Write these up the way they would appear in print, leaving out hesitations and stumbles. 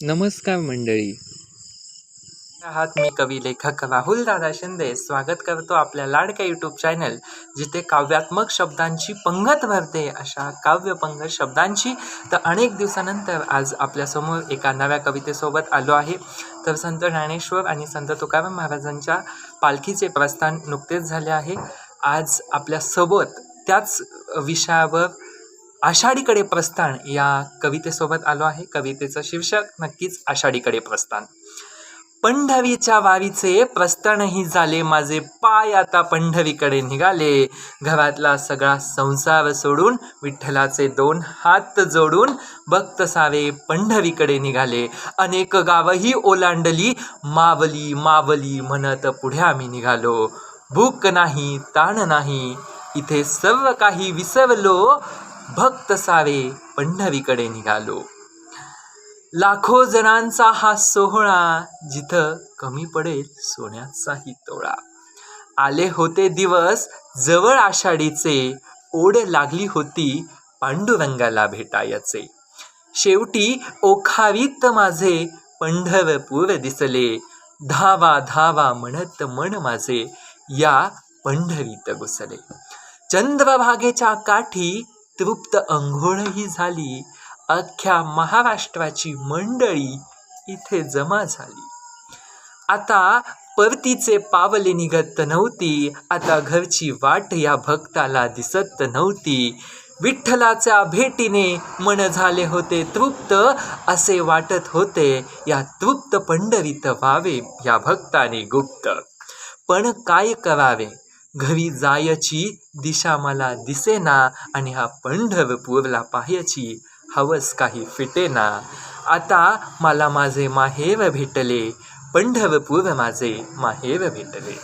नमस्कार मंडळी. आहात मी कवी लेखक राहुल दादा शिंदे स्वागत करतो आपल्या लाडक्या यूट्यूब चॅनल जिथे काव्यात्मक शब्दांची पंगत भरते अशा काव्यपंगत शब्दांची. तर अनेक दिवसानंतर आज आपल्यासमोर एका नव्या कवितेसोबत आलो आहे. तर संत ज्ञानेश्वर आणि संत तुकाराम महाराजांच्या पालखीचे प्रस्थान नुकतेच झाले आहे. आज आपल्यासोबत त्याच विषयावर आषाढीकडे प्रस्थान या कवितेसोबत आलो आहे. कवितेचं शीर्षक नक्कीच आषाढीकडे प्रस्थान. पंढरीच्या वारीचे प्रस्थानही झाले माझे, पाय आता पंढरीकडे निघाले. घरातला सगळा संसार सोडून विठ्ठलाचे 2 हात जोडून भक्त सारे पंढरीकडे निघाले. अनेक गावही ओलांडली, मावली मावली म्हणत पुढे आम्ही निघालो. भूक नाही ताण नाही इथे सर्व काही विसरलो, भक्त सारे पंढरीकडे निघालो. लाखो जणांचा हा सोहळा, जिथं कमी पडेल सोन्याचाही तोळा. आले होते दिवस जवळ आषाढीचे, ओढ लागली होती पांडुरंगाला भेटायचे. शेवटी ओखावीत माझे पंढरपूर दिसले, धावा धावा म्हणत मन माझे या पंढरीत घुसले. चंद्रभागेच्या काठी तृप्त अंघोळही झाली, अख्ख्या महाराष्ट्राची मंडळी इथे जमा झाली. आता परतीचे पावले निघत नव्हती, आता घरची वाट या भक्ताला दिसत नव्हती. विठ्ठलाच्या भेटीने मन झाले होते तृप्त, असे वाटत होते या तृप्त पंढरीत व्हावे या भक्ताने गुप्त. पण काय करावे, घरी जायची दिशा मला दिसेना, आणि हा पंढरपूरला पाहायची हवस काही फिटेना. आता मला माझे माहेर भेटले, पंढरपूर माझे माहेर भेटले.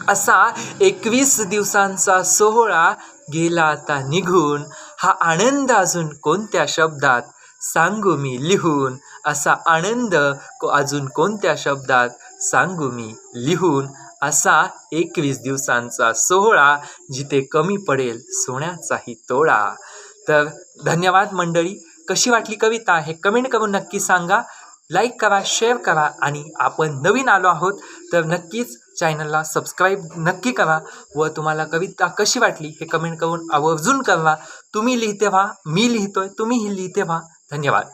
असा 21 दिवसांचा सोहळा गेला आता निघून, हा आनंद अजून कोणत्या शब्दात सांगू मी लिहून. असा आनंद अजून कोणत्या शब्दात सांगू मी लिहून. असा 21 दिवसांचा सोहळा, जिथे कमी पडेल सोन्याचाही तोळा. तर धन्यवाद मंडळी. कशी वाटली कविता हे कमेंट करून नक्की सांगा. लाईक करा, शेअर करा, आणि आपण नवीन आलो आहोत तर नक्कीच चॅनलला सबस्क्राईब नक्की करा. व तुम्हाला कविता कशी वाटली हे कमेंट करून आवर्जून कळवा. तुम्ही लिहिते व्हा, मी लिहितोय, तुम्हीही लिहिते व्हा. धन्यवाद.